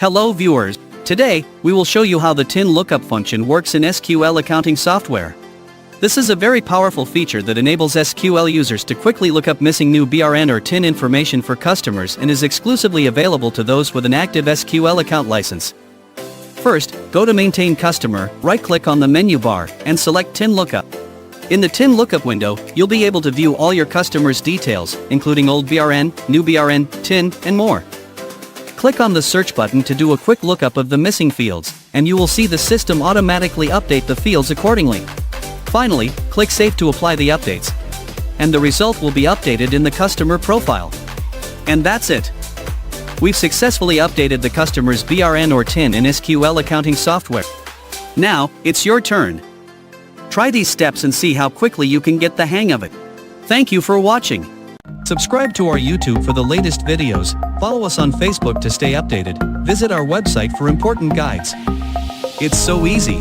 Hello viewers, today, we will show you how the TIN lookup function works in SQL accounting software. This is a very powerful feature that enables SQL users to quickly look up missing new BRN or TIN information for customers and is exclusively available to those with an active SQL account license. First, go to Maintain Customer, right-click on the menu bar, and select TIN Lookup. In the TIN Lookup window, you'll be able to view all your customers' details, including old BRN, new BRN, TIN, and more. Click on the search button to do a quick lookup of the missing fields, and you will see the system automatically update the fields accordingly. Finally, click Save to apply the updates. And the result will be updated in the customer profile. And that's it. We've successfully updated the customer's BRN or TIN in SQL accounting software. Now, it's your turn. Try these steps and see how quickly you can get the hang of it. Thank you for watching. Subscribe to our YouTube for the latest videos, follow us on Facebook to stay updated, visit our website for important guides. It's so easy.